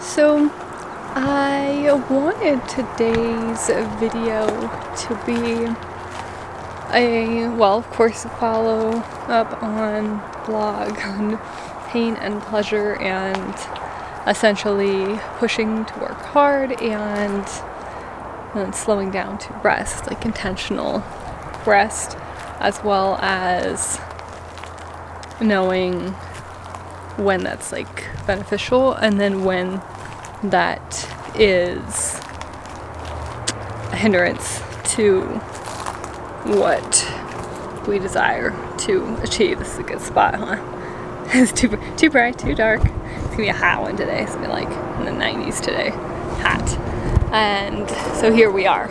So I wanted today's video to be of course, a follow up on blog on pain and pleasure and essentially pushing to work hard and slowing down to rest, like intentional rest, as well as knowing when that's like beneficial and then when that is a hindrance to what we desire to achieve. This is a good spot, huh? It's too bright, too dark. It's gonna be a hot one today. It's gonna be like in the 90s today. Hot. And so here we are.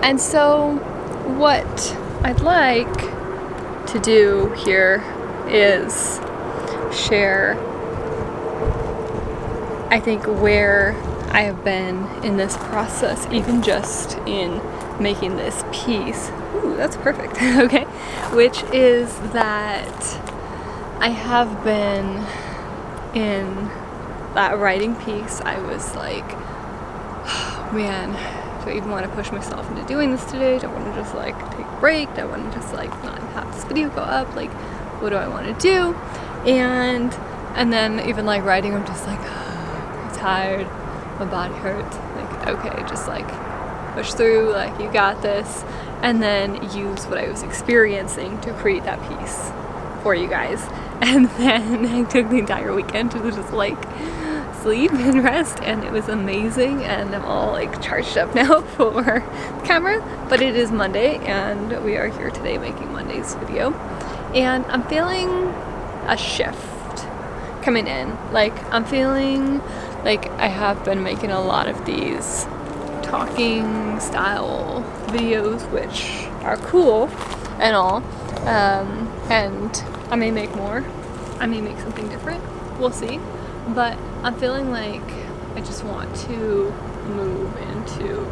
And so what I'd like to do here is share, I think, where I have been in this process, even just in making this piece. Ooh, that's perfect. Okay. Which is that I have been in that writing piece. I was like, oh, man, do I even want to push myself into doing this today? Do I want to just like take a break? Do I want to just like not have this video go up? Like, what do I want to do? And then even like writing, I'm just like, oh, I'm tired, my body hurts. Like, okay, just like push through, like you got this, and then use what I was experiencing to create that piece for you guys. And then I took the entire weekend to just like sleep and rest, and it was amazing, and I'm all like charged up now for the camera. But it is Monday and we are here today making Monday's video, and I'm feeling a shift coming in. Like, I'm feeling like I have been making a lot of these talking style videos, which are cool and all, and I may make more, I may make something different, we'll see. But I'm feeling like I just want to move into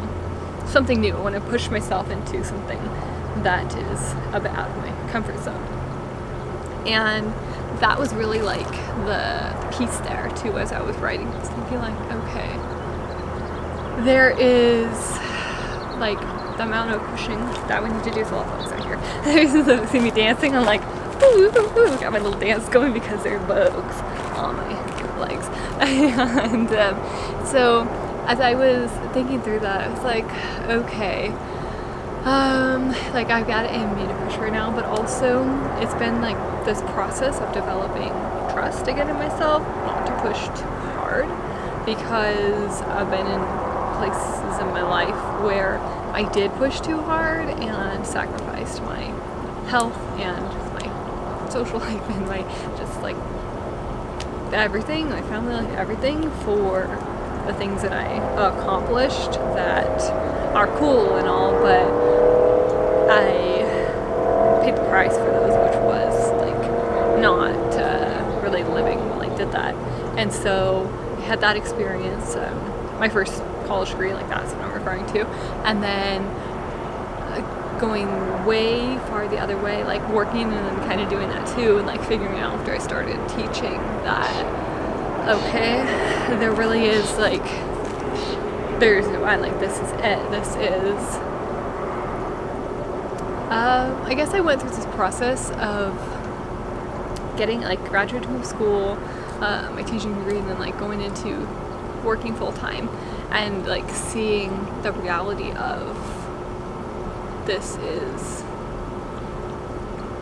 something new. I want to push myself into something that is a bit out of my comfort zone. And that was really like the piece there too, as I was writing. I was thinking like, okay, there is like the amount of pushing that we need to do. So a lot of folks out here. There's see me dancing. I'm like, ooh, got my little dance going because there are bugs on my legs. And so as I was thinking through that, I was like, okay, like I've got it in me to push right now, but also it's been like this process of developing trust again in myself, not to push too hard, because I've been in places in my life where I did push too hard and sacrificed my health and my social life and my just like everything, my family life, everything, for the things that I accomplished that are cool and all, but I paid the price for those, which was like not really living while I did that. And so I had that experience, my first college degree, like that's what I'm referring to, and then going way far the other way, like working and then kind of doing that too, and like figuring out after I started teaching that, okay, there really is like, there's no end, like this is it, this is, I guess I went through this process of getting, like, graduating from school, my teaching degree, and then like going into working full time, and like seeing the reality of this is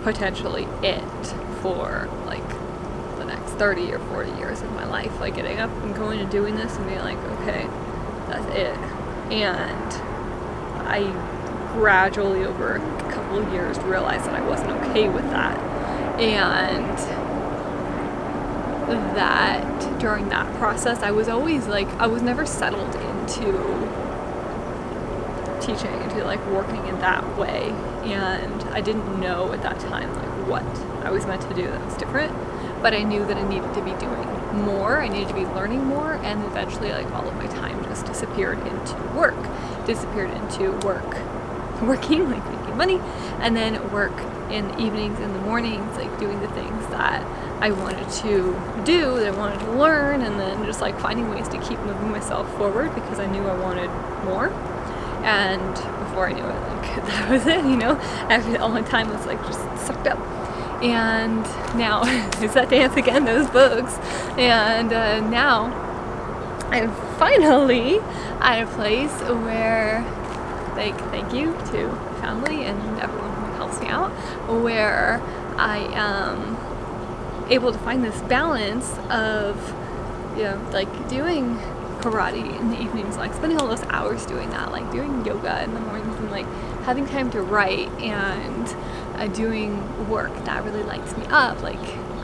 potentially it for like the next 30 or 40 years of my life, like getting up and going and doing this and being like, okay, that's it. And I gradually over a couple of years realized that I wasn't okay with that, and that during that process I was always like, I was never settled into teaching, into like working in that way, and I didn't know at that time like what I was meant to do that was different, but I knew that I needed to be doing more, I needed to be learning more, and eventually like all of my time just disappeared into working, like making money, and then work in the evenings, in the mornings, like doing the things that I wanted to do, that I wanted to learn, and then just like finding ways to keep moving myself forward because I knew I wanted more. And before I knew it, like that was it, all my time was like just sucked up. And now there's that dance again, those books, and now I'm finally at a place where, like, thank you to family and everyone who helps me out, where I am able to find this balance of, like doing karate in the evenings, like spending all those hours doing that, like doing yoga in the mornings, and like having time to write and doing work that really lights me up, like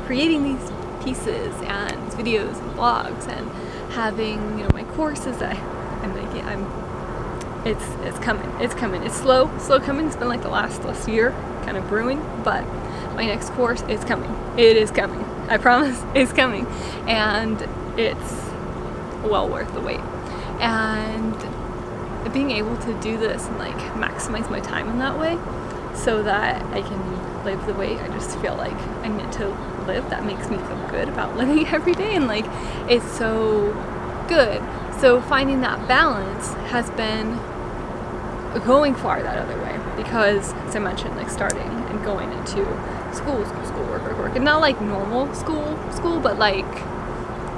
creating these pieces and videos and blogs, and having my courses that I'm making. It's coming. It's slow coming. It's been like the last year kind of brewing, but my next course is coming. It is coming. I promise, it's coming, and it's well worth the wait. And being able to do this and like maximize my time in that way, so that I can live the way I just feel like I meant to live, that makes me feel good about living every day, and like it's so good. So finding that balance has been going far that other way, because as I mentioned, like starting and going into school, work, and not like normal school, but like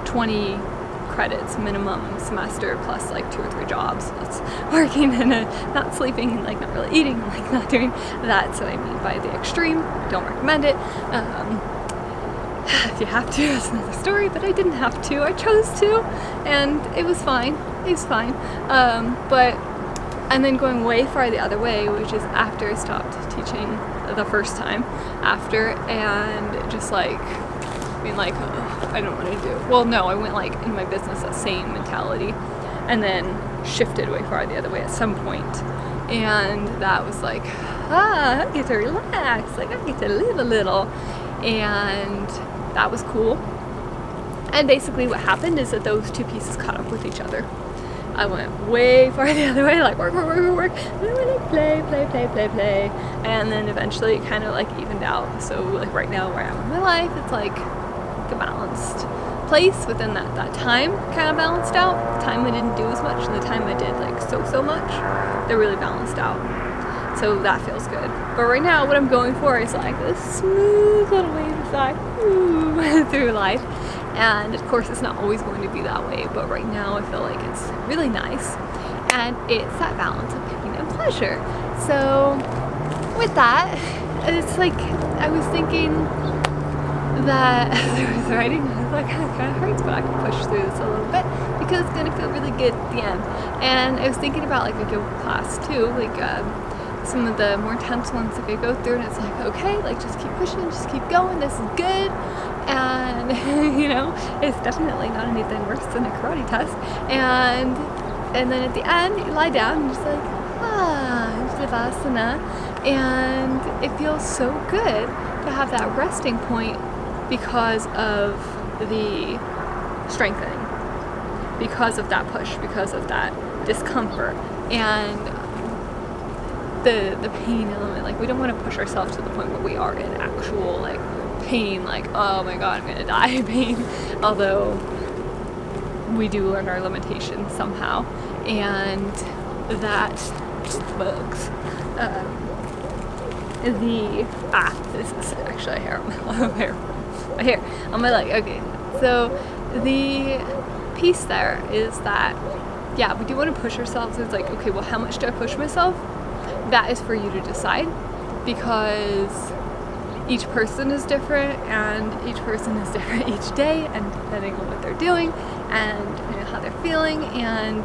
20 credits minimum semester plus like 2 or 3 jobs. That's working and not sleeping and like not really eating and like not doing that. So I mean by the extreme, don't recommend it. If you have to, that's another story, but I didn't have to. I chose to, and it was fine. And then going way far the other way, which is after I stopped teaching the first time after, and just like being like, oh, I don't want to do it. Well, no, I went like in my business, that same mentality, and then shifted way far the other way at some point. And that was like, I get to relax, like I get to live a little. And that was cool. And basically what happened is that those two pieces caught up with each other. I went way far the other way, like work, and then like play, and then eventually it kind of like evened out. So like right now where I am in my life, it's like a balanced place within that time, kind of balanced out. The time I didn't do as much, and the time I did like so much, they're really balanced out. So that feels good. But right now what I'm going for is like this smooth little wave of like through life. And of course it's not always going to be that way, but right now I feel like it's really nice, and it's that balance of pain and pleasure. So with that, it's like I was thinking that as I was writing, I was like, it kind of hurts, but I can push through this a little bit because it's going to feel really good at the end. And I was thinking about like a yoga class too, like some of the more intense ones that I go through, and it's like, okay, like just keep pushing, just keep going, this is good. And it's definitely not anything worse than a karate test. And then at the end you lie down and just like Shavasana, and it feels so good to have that resting point because of the strengthening, because of that push, because of that discomfort, and the pain element. Like we don't want to push ourselves to the point where we are in actual like pain, like oh my god, I'm gonna die pain, although we do learn our limitations somehow, and that bugs. This is actually a hair on my leg. Okay, so the piece there is that we do want to push ourselves. It's like, okay, well, how much do I push myself? That is for you to decide, because each person is different, and each person is different each day, and depending on what they're doing and how they're feeling, and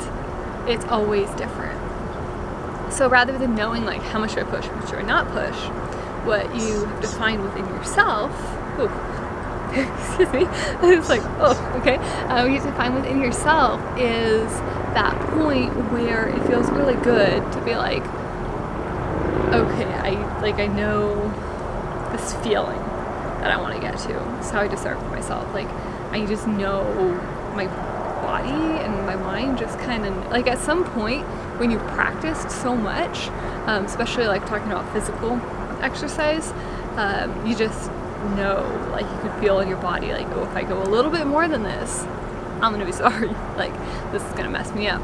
it's always different. So rather than knowing like how much do I push, how much do I not push, what you have to find within yourself, excuse me, it's like, okay, what you have to find within yourself is that point where it feels really good to be like, okay, I know this feeling that I want to get to. This is how I discern for myself. Like, I just know my body and my mind just kind of, like at some point when you've practiced so much, especially like talking about physical exercise, you just know, like you can feel in your body, like, oh, if I go a little bit more than this, I'm gonna be sorry. Like, this is gonna mess me up.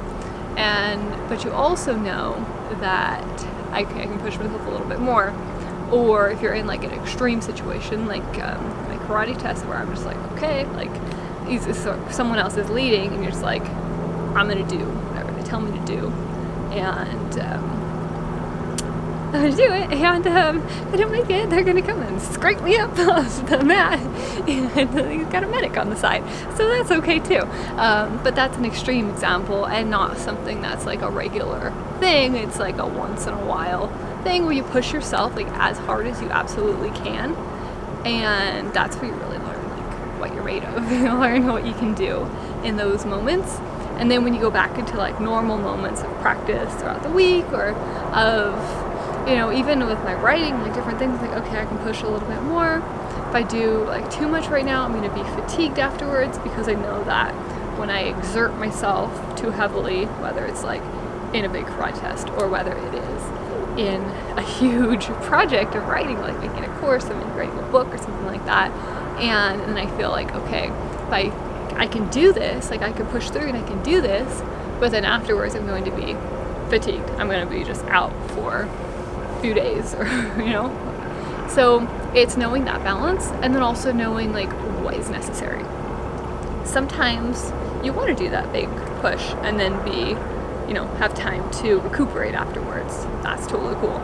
But you also know that I can push myself a little bit more. Or if you're in like an extreme situation, like my karate test, where I'm just like, okay, like someone else is leading, and you're just like, I'm gonna do whatever they tell me to do, and I'm gonna do it. And if I don't make it, they're gonna come and scrape me up off the mat, and he's got a medic on the side, so that's okay too. But that's an extreme example, and not something that's like a regular thing. It's like a once in a while thing where you push yourself like as hard as you absolutely can, and that's where you really learn like what you're made of. You learn what you can do in those moments, and then when you go back into like normal moments of practice throughout the week, or of, you know, even with my writing, like different things, like, okay, I can push a little bit more. If I do like too much right now, I'm going to be fatigued afterwards, because I know that when I exert myself too heavily, whether it's like in a big karate test, or whether it is in a huge project of writing, like making a course, or maybe writing a book or something like that, and then I feel like, okay, if I can do this, like I can push through and I can do this, but then afterwards I'm going to be fatigued. I'm going to be just out for a few days, or, you know. So it's knowing that balance, and then also knowing like what is necessary. Sometimes you want to do that big push and then be, you know, have time to recuperate afterwards. That's totally cool.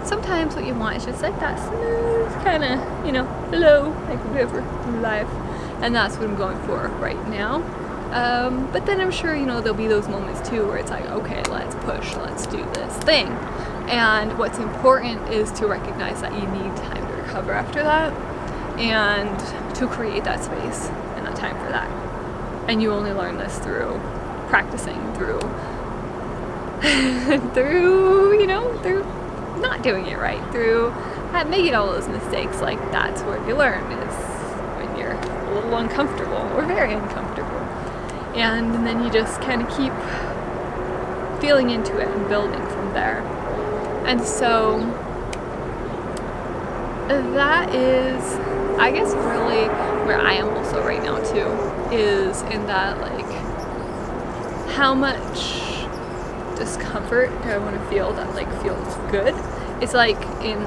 Sometimes what you want is just like that smooth kind of, you know, flow, like river life. And that's what I'm going for right now. But then I'm sure, you know, there'll be those moments too where it's like, okay, let's push, let's do this thing. And what's important is to recognize that you need time to recover after that, and to create that space and that time for that. And you only learn this through practicing, through you know, through not doing it right, through making all those mistakes. Like, that's where you learn, is when you're a little uncomfortable, or very uncomfortable. And then you just kind of keep feeling into it and building from there. And so that is, I guess, really where I am also right now too, is in that, like, how much discomfort do I want to feel that like feels good. It's like in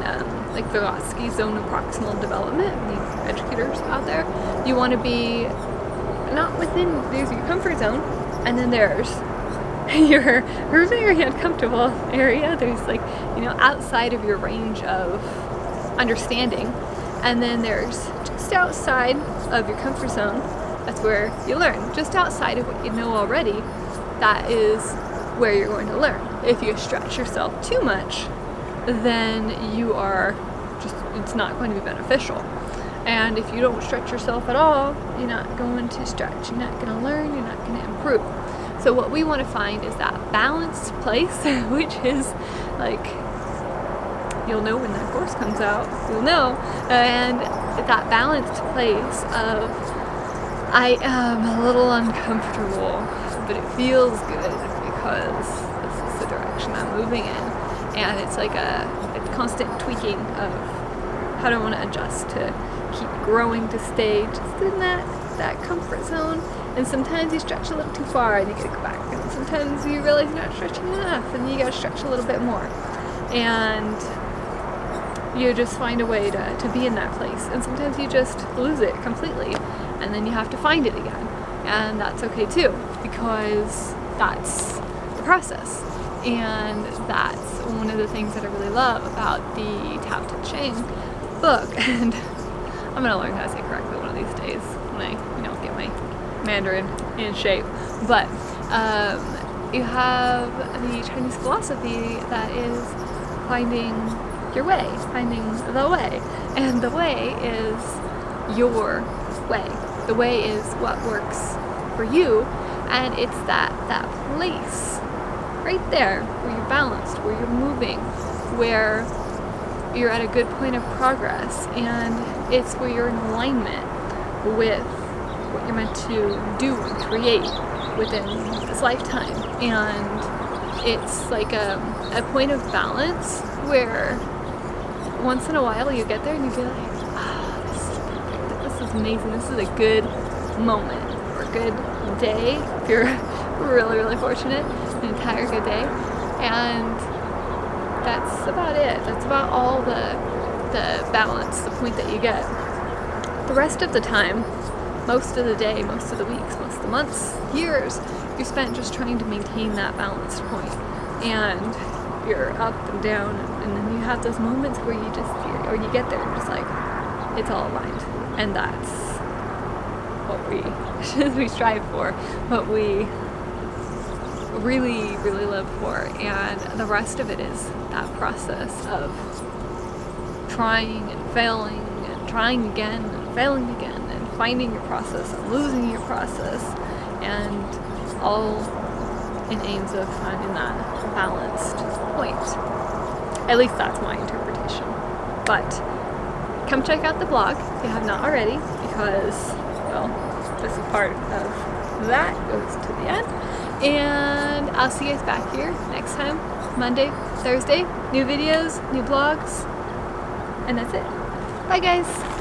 like Vygotsky zone of proximal development, the educators out there, you want to be not within, there's your comfort zone, and then there's your very uncomfortable area. There's like, you know, outside of your range of understanding, and then there's just outside of your comfort zone. That's where you learn. Just outside of what you know already, that is where you're going to learn. If you stretch yourself too much, then you are just, it's not going to be beneficial. And if you don't stretch yourself at all, you're not going to stretch, you're not going to learn, you're not going to improve. So what we want to find is that balanced place, which is like, you'll know when that course comes out, you'll know, and that balanced place of, I am a little uncomfortable, but it feels good because this is the direction I'm moving in. And it's like a constant tweaking of how do I want to adjust to keep growing, to stay just in that comfort zone. And sometimes you stretch a little too far and you gotta go back. And sometimes you realize you're not stretching enough and you gotta stretch a little bit more. And you just find a way to be in that place. And sometimes you just lose it completely, and then you have to find it again. And that's okay too, because that's the process. And that's one of the things that I really love about the Tao Te Ching book. And I'm gonna learn how to say it correctly one of these days when I, get my Mandarin in shape. But you have the Chinese philosophy that is finding your way, finding the way. And the way is your way. The way is what works for you. And it's that place right there where you're balanced, where you're moving, where you're at a good point of progress, and it's where you're in alignment with what you're meant to do and create within this lifetime. And it's like a point of balance where once in a while you get there and you be like, ah, this is perfect. This is amazing. This is a good moment or a good day if you're really, really fortunate, an entire good day. And that's about it. That's about all the balance, the point that you get. The rest of the time, most of the day, most of the weeks, most of the months, years, you spent just trying to maintain that balanced point. And you're up and down, and then you have those moments where you just, or you get there and just like, it's all aligned. And that's what we strive for, what we really, really live for. And the rest of it is that process of trying and failing and trying again and failing again and finding your process and losing your process, and all in aims of finding that balanced point. At least that's my interpretation. But come check out the blog if you have not already, because, well, this is part of that, goes to the end. And I'll see you guys back here next time, Monday, Thursday, new videos, new blogs, and that's it. Bye guys!